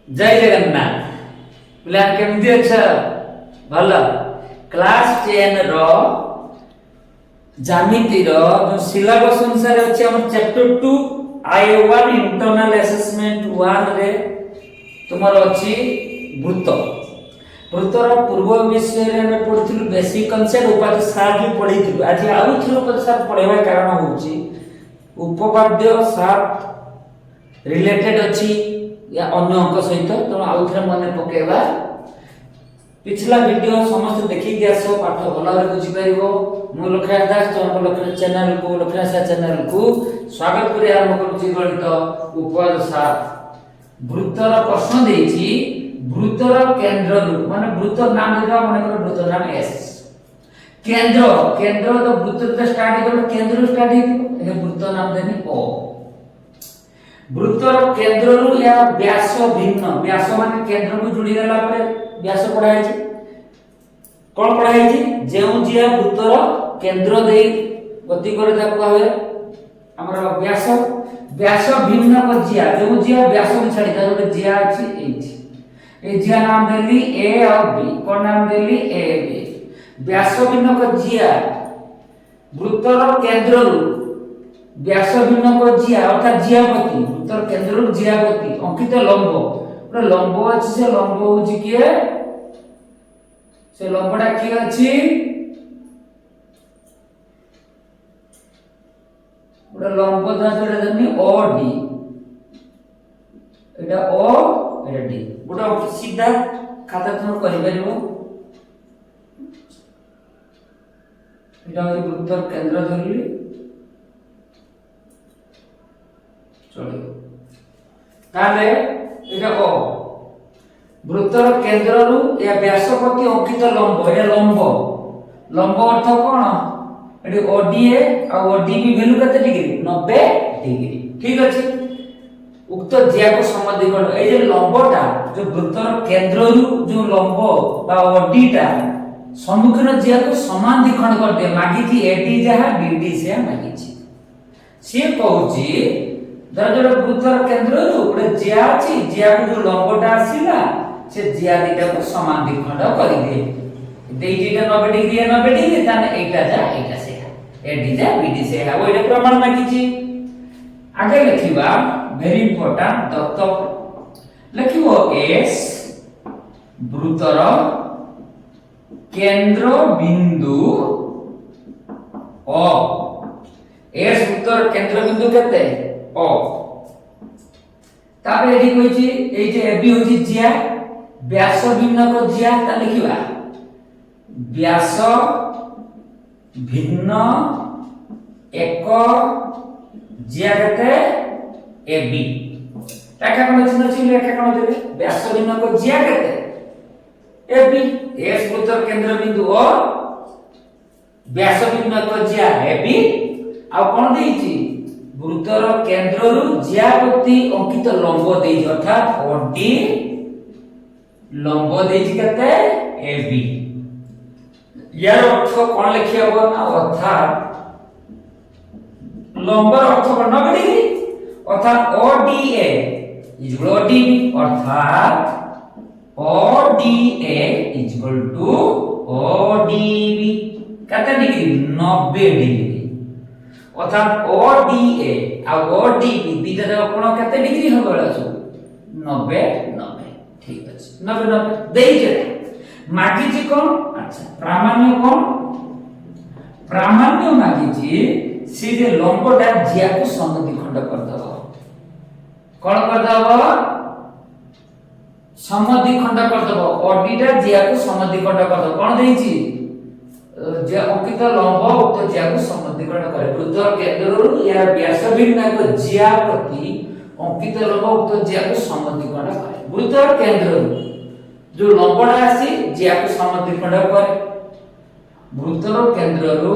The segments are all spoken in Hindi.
जय जगन्नाथ पिला केमती अछ भल क्लास 10 रो ज्यामिति रो जो सिलेबस अनुसार अछि हमर चैप्टर 2 I1 इंटरनल असेसमेंट 1 रे तुमर अछि वृत्त वृत्तर पूर्व विषय रे हम पढिथिलु बेसिक कांसेप्ट उपाधि सार भी पढिथिलु आज आउ थ्रो उपाधि सार पढेबा कारण होछि उपपाद्य साथ रिलेटेड अछि या अन्य अंक सहित तो आउ थरे मने पकेबा पिछला वीडियो समस्त देखि गयासो पाठ भला रे बुझि परिबो मु लखराज दास तो लखराज चैनल को लखराज चैनल को स्वागत करि आरंभ करूछि गणित उपपाद्य साथ वृत्तर प्रश्न देछि वृत्तर केंद्र माने वृत्तर नाम देबा माने कर वृत्तर नाम एस केंद्र केंद्र तो वृत्तर स्टार्ट कर केंद्र स्टार्ट हे वृत्तर नाम देनी ओ वृत्तर केंद्र रु या व्यास भिन्न व्यास माने केंद्र को जोड़ी देला परे व्यास पढ़ाई छी कोन पढ़ाई छी जेउ जिया वृत्तर केंद्र दे गति करे ता कहवे हमर व्यास व्यास भिन्न को जिया जेउ जिया व्यास को छाडी ता गोटे जिया अछि एछि ए जिया नाम देली ए और बी कोन नाम देली ए बी व्यास भिन्न को जिया वृत्तर केंद्र रु व्यास भिन्न को जिया अर्थात जियापति वृत्तर केंद्र रु जियापति अंकित लंब पुरा लंब अछि से लंब होछि किए से लंबडा की अछि पुरा लंब दाजडा जनी ओ डी एटा ओ एटा डी गोटा सीधा खाता तुम करि परिबो एटा वृत्तर केंद्र धरली चलो ताले एटा ओ वृत्तर केंद्र रु या व्यासपति अंकित लंब ए लंब लंब अर्थ कोन एटी ओडीए आ ओडीबी वैल्यू कते डिग्री 90 डिग्री ठीक अछि उक्त जिया को समद्विखंड ए जे लंबटा जो वृत्तर केंद्र रु जो लंब बा ओडीटा सम्मुखीन जिया को समान द्विखंड कर दे मागी थी एडी जहा बीडी से मागी छी से कहूची दरजर वृत्तर केंद्र रु गोटे जिया अछि जिया को जो लंबटा आसीला से जिया दिटा को समान द्विखंड करि दे देइटा 90 डिग्री 90 डिग्री ताने एटा जा एटा से एडी जा बीडी से है ओइले प्रमाण मागी छी आगे लिखिबा वेरी इंपोर्टेंट दत्त लिखिबो एस वृत्तर केंद्र बिंदु ओ एस वृत्तर केंद्र बिंदु केते ओ तापर एडी कोइ छी ए जे एबी होची जिया व्यास भिन्न को जिया ता लिखिबा व्यास भिन्न एक जिया केते एबी रेखा कोन चिन्ह छी रेखा कोन देबे व्यास भिन्न को जिया केते एबी एस वृत्तर केंद्र बिंदु ओ व्यास भिन्न को जिया एबी आ कोन देइची वृत्तर केंद्र रु ज्यापति अंकित लंब देइ अर्थात ओडी लंब देइ केते एबी यार अर्थ कोन लिखियबो ना अर्थात लंबर अर्थ कोन 90 डिग्री अर्थात ओडीए इक्वल ओडीबी अर्थात ओडीए इक्वल टू ओडीबी केते डिग्री 90 डिग्री अर्थात ओडीए आ ओडीबी बीटा रे कोन केते डिग्री होबेला छ 90 90 ठीक अछि 90 90 देइ जे मागी जी कोन अच्छा प्रामाण्य कोन प्रामाण्य मागी जी से जे लंबटा जिया को समद्विखंड कर दबो कोन कर दबो समद्विखंड कर दबो ओडीटा जिया को समद्विखंड कर दबो कोन देइ छी जे अंकित लंब उक्त जिया को समद्विखंड करे वृत्तर केंद्र रु या व्यास भिन्न को जिया प्रति अंकित लंब उक्त जिया को समद्विखंड करे वृत्तर केंद्र रु जो लंबडा आसी जिया को समद्विखंड करे वृत्तर केंद्र रु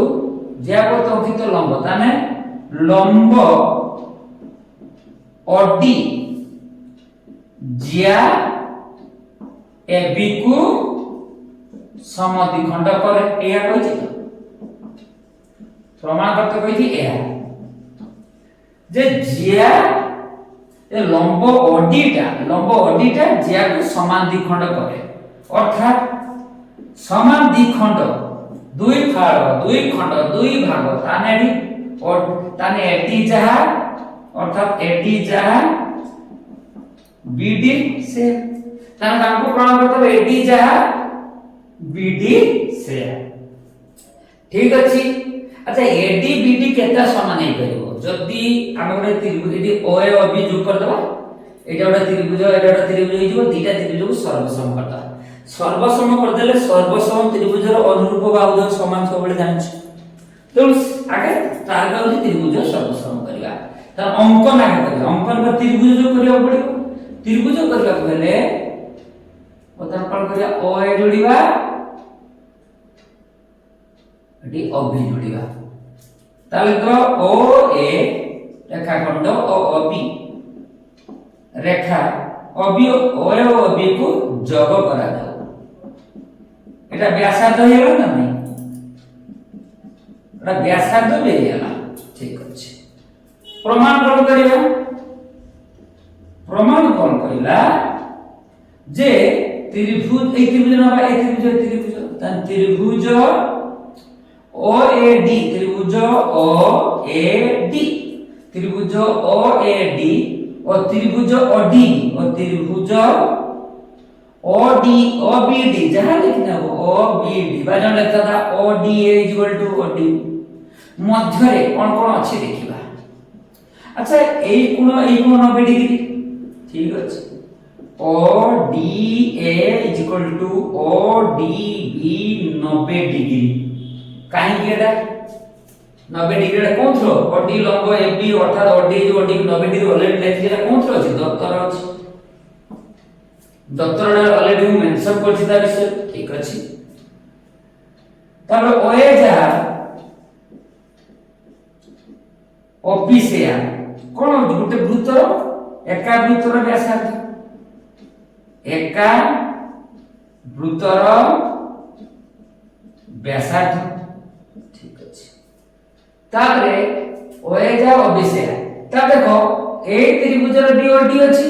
जिया प्रति अंकित लंब ताने लंब ओडी जिया एबी को समद्विखंड करे एया कहि प्रमाण करते कहि एया जे जिया ए लंब ओडीटा जिया को समान द्विखंड करे अर्थात समान द्विखंड दुई फाड़ दुई खंड दुई भाग ताने एडी जहा अर्थात एडी जहा बीडी से ताने तांको प्रमाण करतो एडी जहा बीडी से ठीक अछि। अच्छा एडी बीडी केता समान हे करिवो जदी हम गोटे त्रिभुज यदि ओ ए बी जोग कर दबा एटा गोटे त्रिभुज हे जिवो दीटा त्रिभुज को सर्वसम करता सर्वसम कर देले सर्वसम त्रिभुजर अनुरूप बाहुद समान सबले जानि तो आगे तार का त्रिभुज सर्वसम करिया त अंकन आगे करिया अंकन पर त्रिभुज जो करिया पड़िबो त्रिभुज करिया पहले ओता कोन करिया ओ ए जोड़ीबा एटी अबी जोड़ीबा ताले तो ओ ए रेखाखंड ओ बी रेखा अबी ओ ए ओ बी को जोग करा जाय एटा व्यासार्ध हेला ना नहीं एटा व्यासार्ध बे हेला ठीक अछि। प्रमाण कोन करिया प्रमाण कोन कइला जे त्रिभुज ए त्रिभुज नबा ए त्रिभुज तन त्रिभुज ओ ए डी त्रिभुज ओ ए डी त्रिभुज ओ ए डी और त्रिभुज ओ डी और त्रिभुज O D O B D जहां लिखना हो ओ बी डी बाजन लेता था O D equal to O D मध्य रे कोन कोन अछि देखिबा। अच्छा एई कोण 90 डिग्री ठीक अछि O D A equal to O D B 90 degree काहे केडा 90 डिग्री रे कोन थ्रो ओ डी लंब ए बी अर्थात ओ डी 90 डिग्री ऑलरेडी लेखिला कोन थ्रो अछि दत्तर अछि दत्तर ऑलरेडी मेंशन करछि ता विषय ठीक अछि। तब ओ ए जा ओ बी से आ कोन गुटे वृत्तर एका वृत्तर व्यासार्ध एका वृत्तर व्यासार्ध ठीक अछि। तारे ओ ए जा ओ बी से आ ता देखो ए त्रिभुजर डी और डी अछि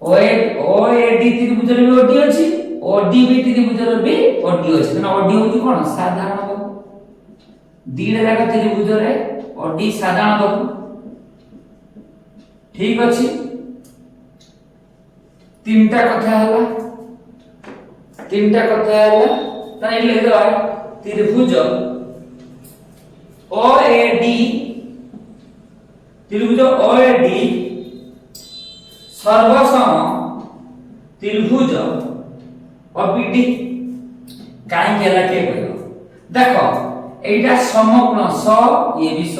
ओ ए डी त्रिभुजर भी ओडी अछि ओ डी बी त्रिभुजर भी ओडी अछि ना ओडी होती कोन साधारण बाहु दीडा जाका त्रिभुजर ओडी साधारण बाहु ठीक अछि। तीनटा कथा हला ताने लिख दवा त्रिभुज ओ ए डी त्रिभुज ओ ए डी सर्वसम त्रिभुज अबिडी काई केला के कहयो देखो एटा समकोण स ये भी स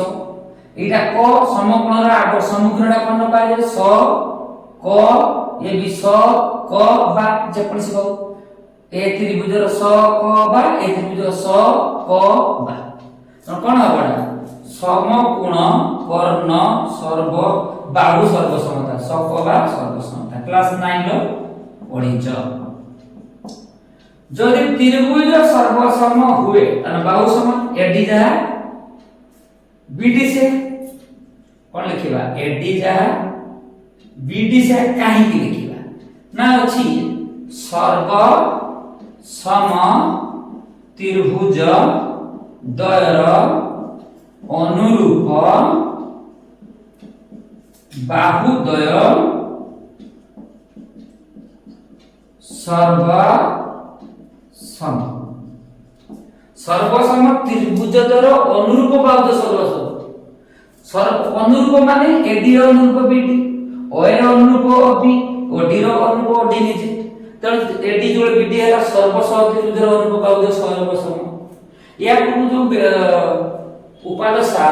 एटा क समकोण रा आगो समुद्रडा कोन पाए स क ये भी स क बा जे पड़सी हो ए त्रिभुजर स क बा ए त्रिभुजर स क बा तो कोन हबडा समकोण कर्ण सर्व बाहु सर्वसमता सकबा सर्वसमता क्लास 9 लो पढिन्छ जदि त्रिभुज सर्वसम हुए तने बाहु सम एडी जा बीडी से कोन लिखिबा एडी जा बीडी से काहे की लिखिबा ना अछि सर्व सम त्रिभुज द्वयर अनुरूप बाहुद्वय सर्वसम सर्वसम त्रिभुजदर अनुरूप बाहुद्वय सर्वसम सर्व अनुरूप माने एडी रो अनुरूप बीडी ओ ए रो अनुरूप बी ओडी रो अनुरूप ओडी निजे त एडी जोड़ बीडी हला सर्वसम त्रिभुजर अनुरूप बाहुद्वय सर्वसम या को जो उपादशा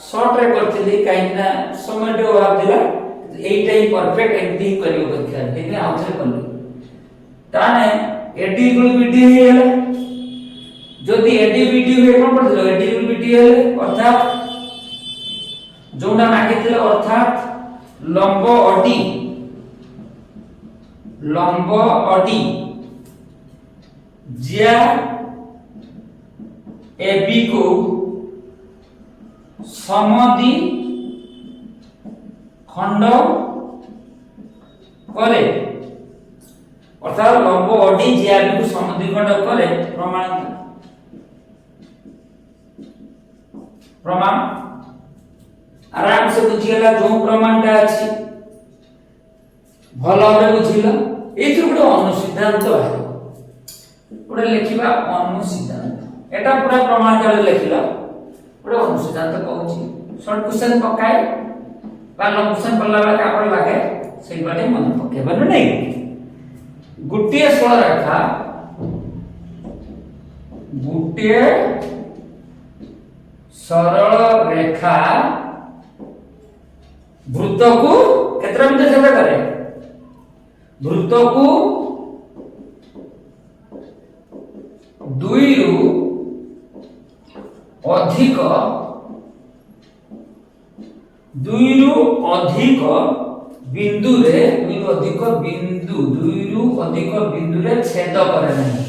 शॉर्ट रे करथिली काइना समय टे अभाव दिला एटा ही परफेक्ट एडी करियो परीक्षा एने आउथरे करली ताने एडी गुल बीडी हेला जदी एडी बीडी हे कोन पड़थिलो एडी गुल बीडी हेले अर्थात जोडा मागिथिले अर्थात लंब अडी जिया एबी को समदि खंड करे अर्थात लंब ओडी जिआबी को समद्विखंड करे प्रमाणित प्रमाण आराम से बुझिगला जो प्रमाणटा अछि भल भाबे बुझिला एथि गुडे अनुसिद्धांत है गुडे लिखिबा अनुसिद्धांत एटा पूरा प्रमाण करे लिखिला गुडे अनुसिद्धांत कहूची शॉर्ट क्वेश्चन पकाए बा लॉन्ग क्वेश्चन पढ़ला बेला कापड़ लागे सेई बाटे मन पकेबा नै गुटिए सरल रेखा गुटिए सरल रेखा वृत्त को केतरा बिंदु छेद करे वृत्त को दुई रु अधिक बिंदु रे दुई रु अधिक बिंदु रे छेद करे नहीं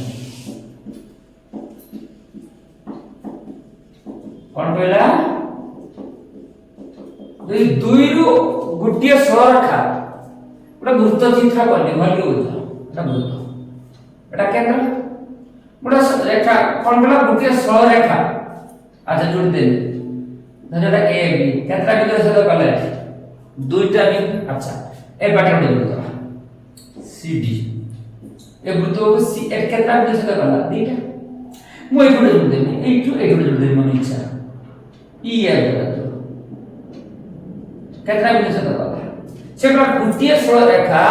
कोन कहला दुई रु गुटिए सरल रेखा गोटे वृत्त चित्र करनी भली होता एटा वृत्त एटा केंद्र गोटे रेखा कोन कहला गुटिए सरल रेखा अच्छा जोड़ दे धरला ए बी केतरा बिंदु छेद कले दुईटा बिंदु अच्छा ए बाटे जोड़ सी डी ए वृत्त को सी ए केतरा बिंदु छेद कला दुईटा मु ए जोड़ दे ए जोड़ दे मन इच्छा ई ए केतरा बिंदु छेद कला सेटा गुटिए सरल रेखा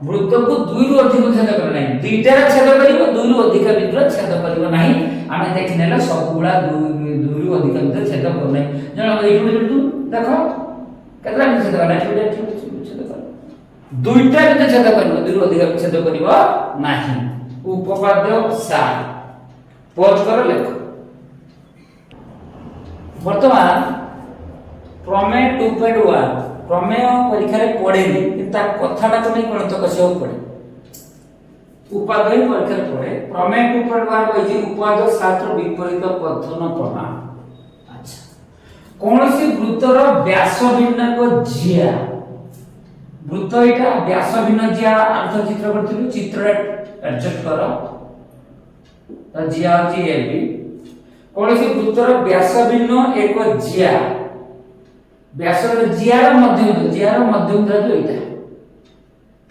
वृत्त को दुई रु अधिक छेद करे नहीं दुईटा रे छेद करिवो दुई रु अधिक बिंदु रे छेद करिवो नहीं आमे देखिनेला सब गुडा दुई रु अधिक बिंदु छेद कर नहीं जण एई जोड़ देखो केतरा बिंदु छेद कला छेद कर दुईटा बिंदु छेद करिवो दुई रु अधिक छेद करिवो नहीं उपपाद्य सार पॉज कर लेख वर्तमान प्रमेय 2.1 प्रमेय परीक्षा रे पढेनी किंता कथाटा तो नहीं गणित कसियो पड़े उपादेय परीक्षा रे पढे प्रमेय 2.1 कहि उपादेय शास्त्र विपरीत पद्धन प्रमाण अच्छा कोनोसी वृत्तर व्यास भिन्न को जिया वृत्त एटा व्यास भिन्न जिया अर्थ चित्र करथिलु चित्र एडजस्ट करो त जिया होची एबी कोनोसी वृत्तर व्यास भिन्न एक जिया व्यासर जियार मध्यबिंदु जो इटा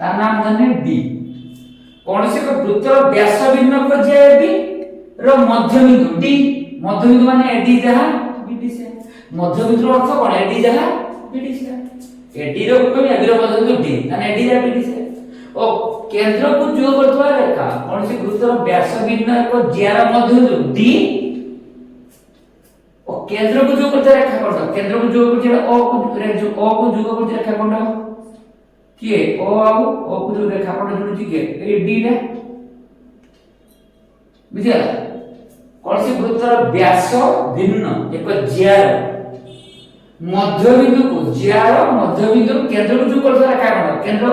तार नाम धने डी कोनसे को वृत्तर व्यास भिन्न को जिया बी रो मध्यबिंदु डी मध्यबिंदु माने एडी जहा बीडी से मध्यबिंदु अर्थ कोन एडी जहा बीडी से एडी रो को एबी रो मध्यबिंदु डी माने एडी जहा बीडी से ओ केंद्र को जो करतवा रेखा कोनसे वृत्तर व्यास भिन्न को जियार मध्यबिंदु डी केंद्र को जो करते रेखा खंड केंद्र को जो करते ओ को जो करते रेखा खंड किए ओ आउ ओ को जो रेखा खंड जोड़ती के ए डी रे बुझिया कौन सी वृत्तर व्यास भिन्न एक जियार मध्यबिंदु को जियार मध्यबिंदु केंद्र को जो करते रेखा खंड केंद्र ओ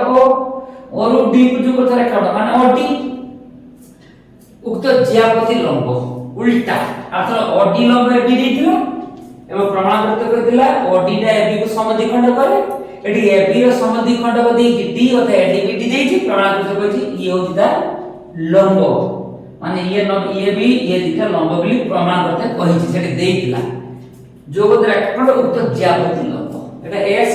और डी को जो करते रेखा खंड माने ओ डी उक्त ज्यापति लंब उल्टा अर्थात ओडी लंब एबी दिथिला एवं प्रमाण करते करथिला ओडी टा एबी को समद्विखंड करे एडी एबी रो समद्विखंड को देई डी होता एडी बीडी देई प्रमाण करते कहछि ये होता लंब माने ये भी ये दिटा लंब बोली प्रमाण करते कहछि सेठी देइथिला जो को रेखाखंड उक्त ज्यापति लंब एटा एस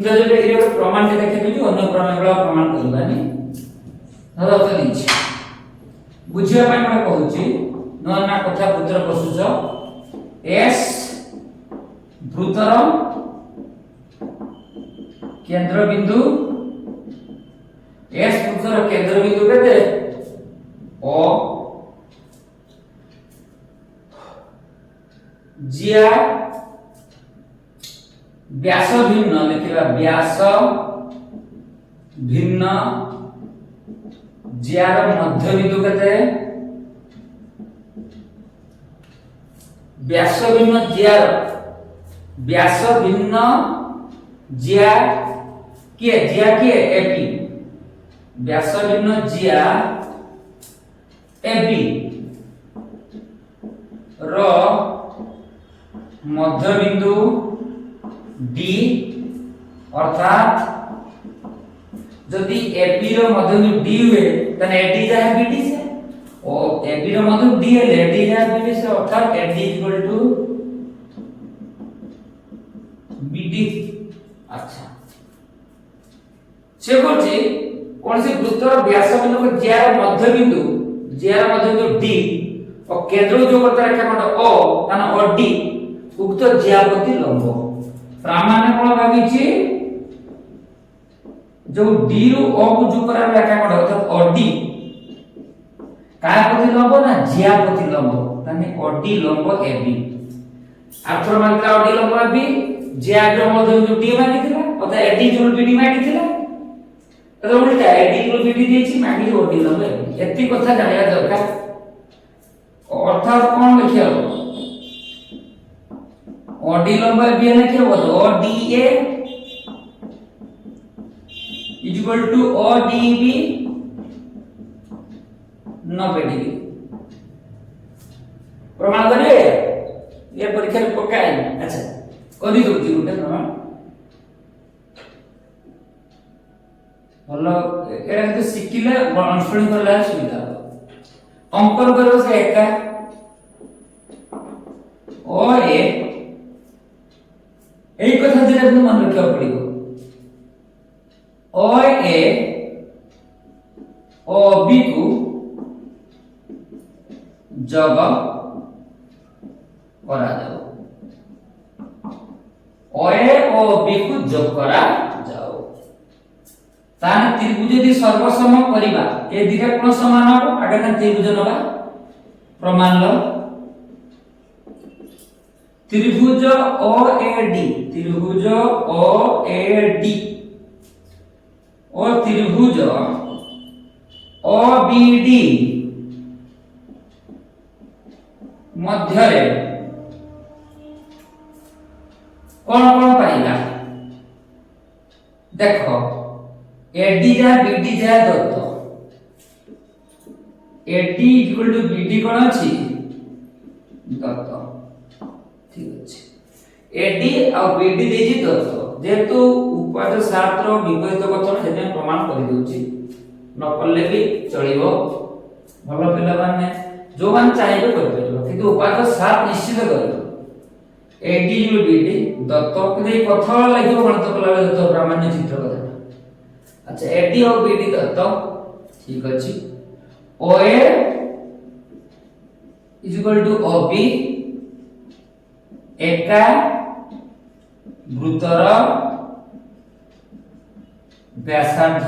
जदे ये प्रमाण के देखे कि अन्य प्रमाण करबानी हदा तो नीचे बुझिया पाई मैं कहूची न ना कथा पुत्र प्रसुच एस वृत्तर केंद्र बिंदु एस वृत्तर केंद्र बिंदु केते ओ जिया व्यास भिन्न लिखिबा व्यास भिन्न जियार मध्यबिंदु केते व्यास भिन्न जिया किए एपी व्यास भिन्न जिया एपी रो मध्यबिंदु ডি অর্থাৎ যদি এবি র মধ্যবিন্দু ডি हुए তাহলে এডি যা বিডি সে ও এবি র মধ্যবিন্দু ডি হলে এডি যা বিডি সে অর্থাৎ এডি ইকুয়াল টু বিডি। আচ্ছা সে বলছে কোনসি বৃত্তর ব্যাসবিন্দু को ज्यार मध्यबिंदु डी और केंद्र जो करता रेखाखंड ओ ताना और डी उक्त ज्याप्रति लंब प्रामाण्य कोण भाबिछि जो डी रु ओ को जो करा रेखाखंड अर्थात ओ डी काय प्रति लंब ना ज्या प्रति लंब ताने ओ डी लंब एबी आर्थर मानला ओ डी लंब एबी ज्या रो मध्यबिंदु डी मानिथिला अर्थात एडी जो बीडी मानिथिला तो उल्टा एडी को बीडी देछि मागी ओ डी लंब एती कथा जानिया दरकार अर्थात कोन लिखियो ओ डी लंब बी ने के बोल O D A equal to O D B 90 degree प्रमाण करे ये परीक्षा में पक्का है। अच्छा कदी दोती गुटे प्रमाण भलो एटा तो सिकिले अनुसरण करला सुविधा अंकन करो से एका ओ ए এই কথা দিলে তুমি মনে রাখিবা পড়িব ओ ए ओ बी को जग करा जाओ ओ ए ओ बी को जग करा जाओ तान त्रिभुज यदि सर्वसम करिबा ए दिगा कोन समान हो आगे ना त्रिभुज नबा प्रमाण लो त्रिभुज ओएडी और त्रिभुज ओबीडी मध्य रे कोन कोन पाइला देखो एडी जा बीडी जा दत्त एडी इक्वल टू बीडी कोन अछि दत्त ठीक अछि एडी और बीडी देजी दत्त जेतु उपाय 7 रो विपरीत कथन हेते प्रमाण करि दोछि न करले भी चलिबो भलो पिला माने जो मान चाहिबे कर परबो किंतु उपाय 7 निश्चित करियो एडी जो बीडी दत्त के कथा लागियो गणित कला दत्त प्रामाण्य चित्र कथा। अच्छा एडी और बीडी दत्त ठीक अछि ओए इज इक्वल टू ओबी एका वृत्तर व्यासार्ध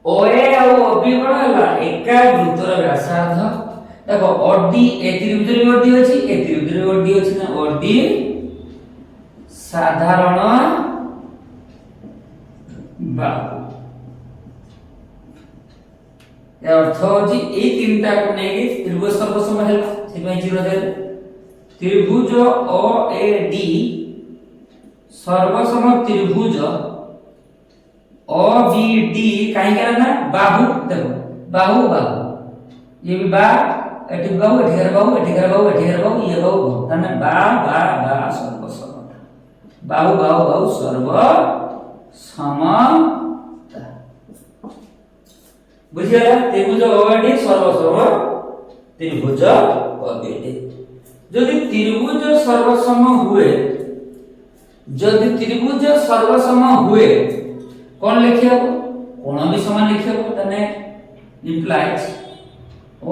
ओए और ओबी कोन हला एका वृत्तर व्यासार्ध देखो ओडी ए त्रिभुज रे ओडी अछि ए त्रिभुज रे ओडी अछि ना ओडी साधारण बाहु ए अर्थ अछि ए तीनटा को नै त्रिभुज सर्वसम हला सेबै जीरो दे त्रिभुज ओएडी सर्वसम त्रिभुज ओबीडी काई करना बाहु देखो बाहु ये भी बा एठी बाहु एठी कर बाहु एठी कर बाहु एठी कर बाहु ये बाहु तने बा सर्वसम बाहु सर्व समता बुझिया त्रिभुज ओएडी सर्वसम त्रिभुज ओबीडी যদি त्रिभुज सर्वसम हुए कौन लिखियो कोण भी समान लिखियो तने इंप्लाइज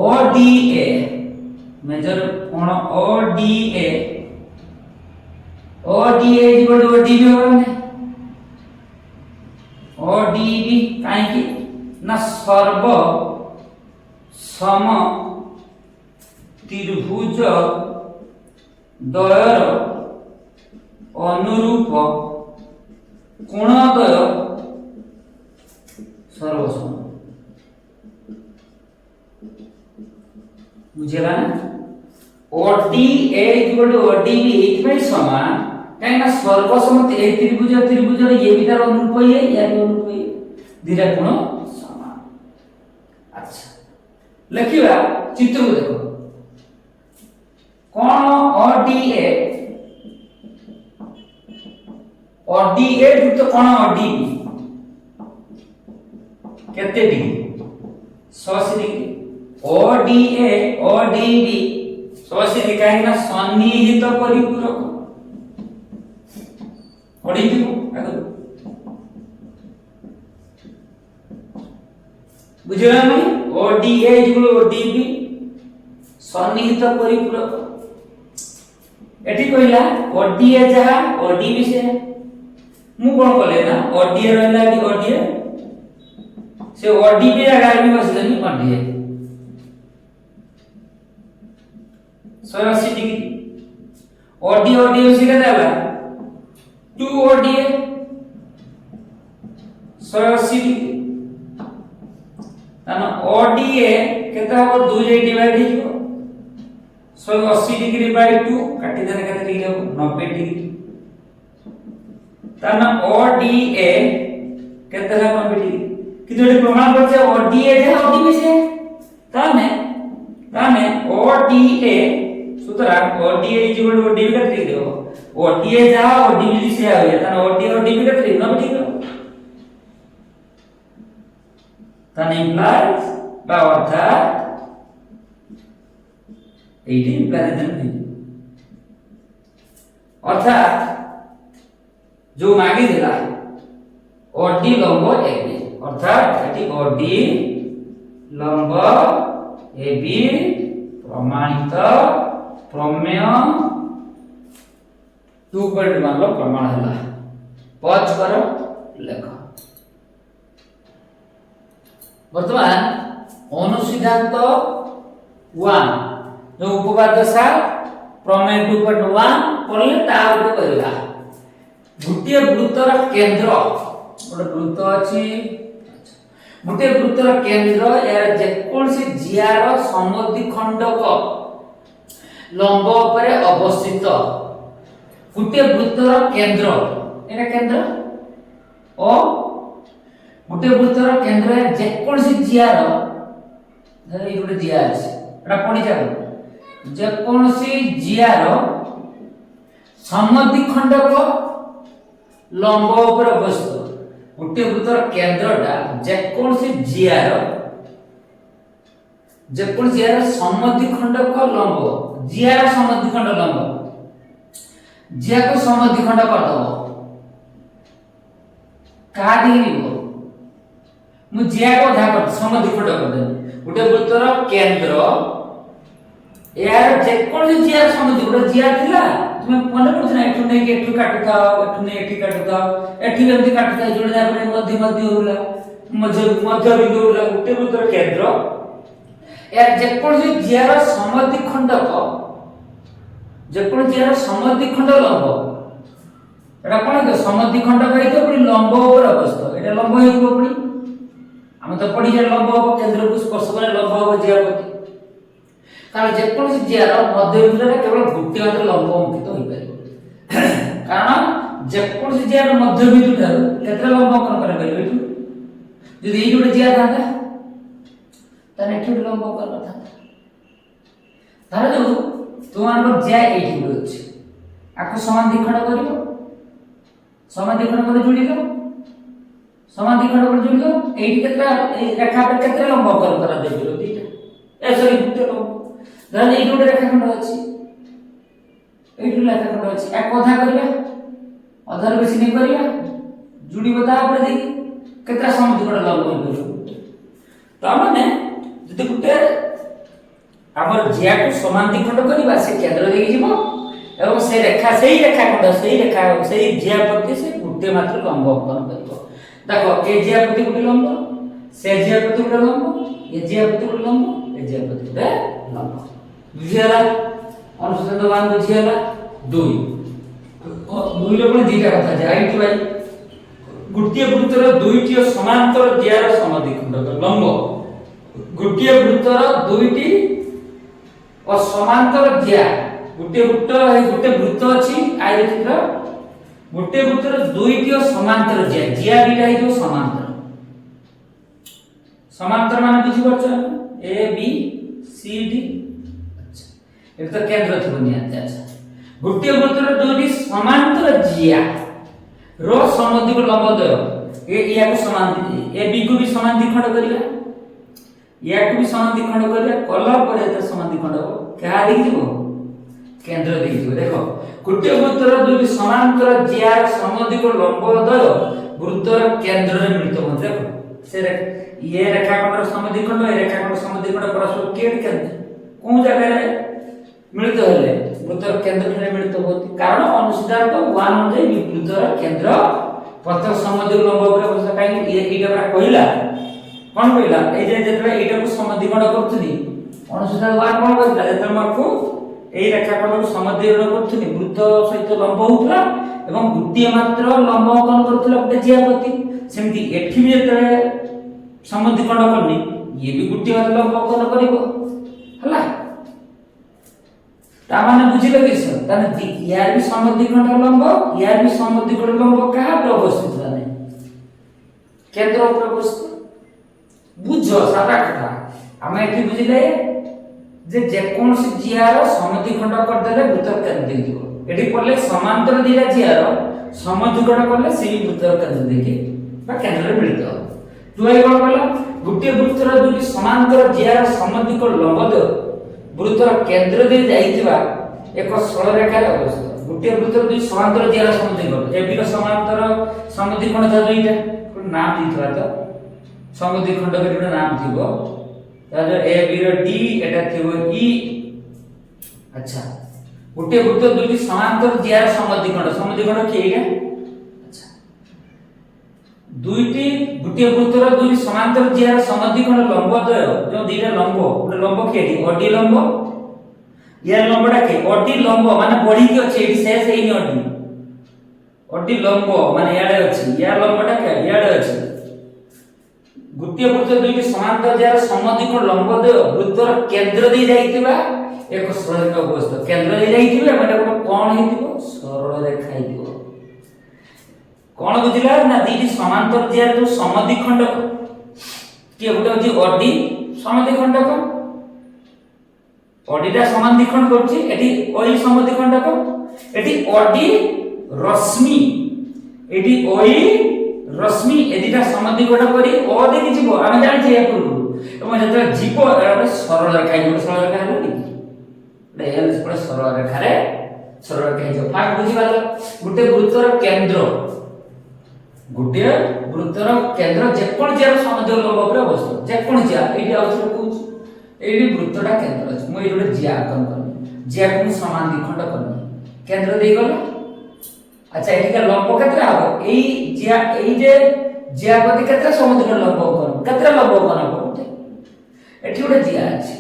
ODA मेजर कोण ODA इक्वल टू ODB होने ODB काहे की ना सर्व सम त्रिभुज दयर अनुरूप कोणद्वय सर्वसम बुझेला ना ODA इक्वल टू ODB इतने समान कहीं ना सर्वसम ए त्रिभुज रे ये भी तार अनुरूप है या भी अनुरूप है दिरा कोण समान। अच्छा लिखिबा चित्र को देखो कोण ODA ODA যুক্ত কোণ ODB কেতে degree 180 degree ODA ODB 180 degree কাহিଁକି ନା ସନ୍ନିହିତ ପରିପୂରକ ପଢିଥିବୁ ଆଗରୁ ବୁଝିଲା ନା ODA ଇକ୍ୱାଲ ODB ସନ୍ନିହିତ ପରିପୂରକ ଏଠି କହିଲା ODA ଯାହା ODB ସେ ମୁଁ କଣ କଲେ ନା ODA ରହିଲା ଏଠି ODA से ODB ଜାଗାରେ ବି ବସିଲେନି ODA 180 डिग्री ODA ODA से केते होला 2 ODA 180 डिग्री ताना ODA केते हो 2 जे डिवाइड हो 180 डिग्री बाय 2 काटी देने केते डिग्री हो 90 डिग्री ताना ODA केते होला 90 डिग्री कि जो प्रमाण करছে ODA যা ODB से ताने ODA सूत्र ODA इक्वल टू ODB का ठीक हो ODA যা ODB से आ गया ताने ODA ODB का ठीक ना ठीक हो ताने इम्प्लाइज बा अर्थात 18 इम्प्लाइज नहीं अर्थात जो मागी दिला OD लंब AB अर्थात एटी OD लंब AB प्रमाणित प्रमेय 2.1 लो प्रमाण हला पॉज करो लेख वर्तमान अनुसिद्धांत 1 जो उपपाद्य सार प्रमेय 2.1 पढ़ले ता ऊपर करला गोटे वृत्तर केंद्र गोटे वृत्त अछि गोटे वृत्तर केंद्र यार जेकोसी जियार समद्विखंडक लंब उपरे अवस्थित गोटे वृत्तर केंद्र एना केंद्र ओ गोटे वृत्तर केंद्र जेकोसी जियार धर ई गोटे जिया अछि एटा पढि जाबो जेकोसी जियार समद्विखंडक लंब उपरे अवस्थित गोटे वृत्तर केंद्रटा जेकोसी जियार समद्विखंडक लंब जियार समद्विखंड लंब जिया को समद्विखंड कर दबो का दिगो मु जिया को धा कर समद्विखंड कर दे गोटे वृत्तर केंद्र यार जेकोसी जियार समद्विखंड जिया थिला तुम मन पड़छ ना एठु नै के एठु काटुताओ एठु नै एठी काटुताओ एठी एमति काटुता जोड़ जा परे मध्य मध्य होला मध्य बिंदु होला गोटे वृत्तर केंद्र यार जेकोसी जियार समद्विखंडक समद्विखंड लंब एटा कोन के समद्विखंडक हेतो पुनी लंब ऊपर अवस्थित एटा लंब हेतो पुनी हम तो पढि जे लंब हो केंद्र को स्पर्श करे लंब हो जिया प्रति कारण जेकोसी जियार मध्य बिंदु रे केवल गोटे मात्र लंब अंकित होई पारे कारण जेकोसी जियार मध्य बिंदु ठार केते लंब अंकन करे पारे एठु यदि एई जोटे जिया थांता ताने एठु लंब अंकन था तारे जो तुमार जिया एठी अछि आको समान द्विखंड करियो समान द्विखंड करे जोड़िलो समान द्विखंड करे जोड़िलो एठी केतरा ए रेखा पर केतरा लंब अंकन करा देबिलो दीटा ए सॉरी गुटे लंब धर एठी गोटे रेखाखंड अछि एठी रेखाखंड अछि आ कथा करिया अधार बेसी नै करिया जुड़ी बता ऊपर देखि केतरा समान द्विखंड लंब होई परियो त माने जति गुटे हमर जिया को समान द्विखंड करिबा से केंद्र देई जिवो एवं से रेखा सेही जिया प्रति से गुटे मात्र लंब अंकन करिवो देखो ए जिया प्रति गुटे लंब से जिया प्रति गुटे लंब ए जिया प्रति गुटे लंब ए जिया प्रति गुटे लंब बुझियाला अनुसंधान मान बुझियाला 2 रे पण दीटा कथा जाई कि भाई गुटे वृत्तर दुईटी समांतर जियार समद्विखंडक लंब गुटे वृत्तर दुईटी और समांतर जिया गुटे वृत्त अछि आयतचित्र गुटे वृत्तर दुईटी समांतर जिया जिया बीटा हे जो समांतर माने बुझि परछ ए बी सी डी अच्छा एक तो केंद्र थी बनिया अच्छा गुटे वृत्तर दुईटी समांतर जिया समद्विख लंबद्वय या को समान ए बी को भी समान द्विखंड करिया या को भी समान द्विखंड करिया कलर पर एत समान द्विखंड हो क्या देख जीवो केंद्र देख जीवो देखो गोटे वृत्तर दुई समांतर ज्यार समद्विख लंबद्वय वृत्तर केंद्र रे मिलित हो देखो से ये रेखाखंड समद्विखंड ए रेखाखंड समद्विखंड परस्पर केड केंद्र कोन जगह रे मिलित होले वृत्तर केंद्र रे मिलित होती कारण अनुसिद्धांत 1 अनुसार वृत्तर केंद्र प्रत्येक समद्विख लंब उपरे बस काई एटा बरा कहिला कोन कहिला ए जे जेतले एटा को समद्विखंड करथुनी अनुसिद्धांत 1 कोन कहिला जेतले माको ए रेखाखंड को समद्विखंड करथुनी वृत्त सहित लंब होतला एवं गोटे मात्र लंब कोन करथुला गोटे ज्यापति सेमति एठी भी जेतले समद्विखंड करनी ये भी गोटे मात्र लंब कोन करिवो हला ता माने बुझिले कि सर ताने यार भी समद्विखंड लंब यार भी समद्विखंड लंब कहा पर अवस्थित रहने केंद्र पर अवस्थित बुझो सारा कथा हमें एठी बुझिले जे कोन से जियार समद्विखंड कर देले वृत्तर केंद्र दियो एठी पड़ले समांतर दिया जियार समद्विखंड करले सेही वृत्तर केंद्र देके बा केंद्र रे मिलित हो जोई कोन कहला गुटे वृत्तर दुई समांतर जियार समद्विखंड लंब दो वृत्तर केंद्र दे जाइतिबा एक सरल रेखा रे अवस्थित गुटे वृत्तर दुई समांतर जियार समद्विखंड एबी रो समांतर समद्विखंड था दुईटा नाम दिथवा तो समद्विखंड के नाम थिबो ताजो ए बी रो डी एटा थिबो ई अच्छा गुटे वृत्त दुई समांतर जियार समद्विखंड केइगा अच्छा दुईटी गुटे वृत्तर दुई समांतर जियार समद्विखंड लंबद्वय जो दीटा लंब गुटे लंब केडी अडी लंब या लंबडा के अडी लंब माने बढी के अछि एडी शेष हेनी अडी लंब माने याडे अछि या लंबडा के याडे अछि गुटे वृत्त दुई समांतर जियार समद्विखंड लंबद्वय वृत्तर केंद्र दे जाइतिबा एक सरल रेखा अवस्थित केंद्र दे जाइतिबा माने कोन हेतिबो सरल रेखा हेतिबो कोन बुझिला ना दीटी समांतर जियार जो समद्विखंड के गुटे अछि अडी समद्विखंड को अडीटा समद्विखंड करछि एठी ओई समद्विखंड को एठी अडी रश्मि एठी ओई रश्मि एदिटा समद्विखंड करी ओ देखि जीवो हम जानि छै एपुरु एवं जत जीवो एटा सरल रेखा जो सरल रेखा हेलो नी एल पर सरल रेखा रे सरल रेखा जो फाक बुझिबाल गुटे वृत्तर केंद्र जेकोन जियार समद्विखंड लंब उपरे अवस्थित जेकोन जिया एठी आउथरो कहूछ एठी वृत्तटा केंद्र अछि मो एठी जिया कम करनी जिया को समान द्विखंड करनी केंद्र देई गला अच्छा एठी का लंब केतरा हो एई जिया एई जे जिया प्रति केतरा समद्विखंड लंब कर केतरा लंब बनाबो एठी गोटे जिया अछि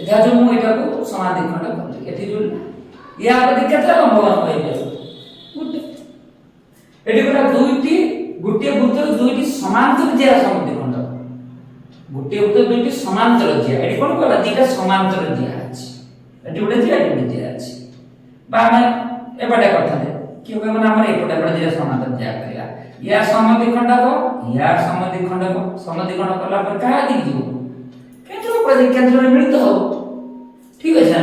एटा जो मो एटा को समान द्विखंड करली एठी जो या प्रति केतरा लंब बनाबो एठी गोटा दुईटी गुटे वृत्तर दुईटी समांतर जिया समद्विखंड गुटे वृत्तर दुईटी समांतर जिया एठी कोन कहला दीटा समांतर जिया अछि एठी गोटे जिया अछि बा हम एबाडे कथा दे कि होय माने हमर एकोटा बडे जिया समांतर जिया करिया या समद्विखंड करला पर का दिख जीवो केंद्र रे मिलित हो ठीक अछि ना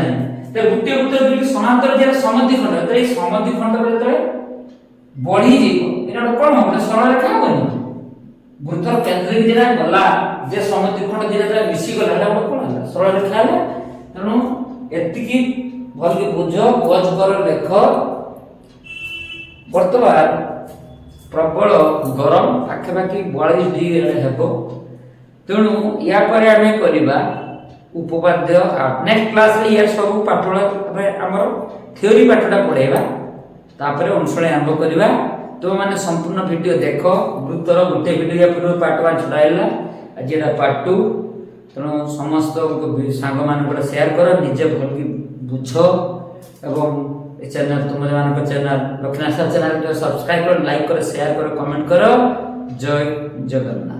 ते गुटे वृत्तर दुईटी समांतर जिया समद्विखंड त ए समद्विखंड रे बढ़ी जीवो एटा कोन होबे सरल रेखा होनी वृत्तर केंद्र के जेरा गला जे समद्विखंड जेरा मिसी गला एटा कोन होला सरल रेखा होला तनु एतिकी भल के बुझो खोज कर लेख वर्तमान प्रबल गरम आखे बाकी 42 डिग्री हेबो तेणु या पर आमे करिबा उपपाद्य नेक्स्ट क्लास रे या सब पाठोला हमर थ्योरी पाठटा पढाइबा तापरे अनुसरण आरंभ करिबा तो माने संपूर्ण वीडियो देखो वृत्तर गुटे वीडियो या पूर्व पार्ट 1 छडाइला आज एटा पार्ट 2 तनो समस्त सांग मान को शेयर करो निजे भल की बुझो एवं ए चैनल तुम मान को चैनल लक्ष्मीनाथ चैनल को सब्सक्राइब करो लाइक करो शेयर करो कमेंट करो जय जगन्नाथ।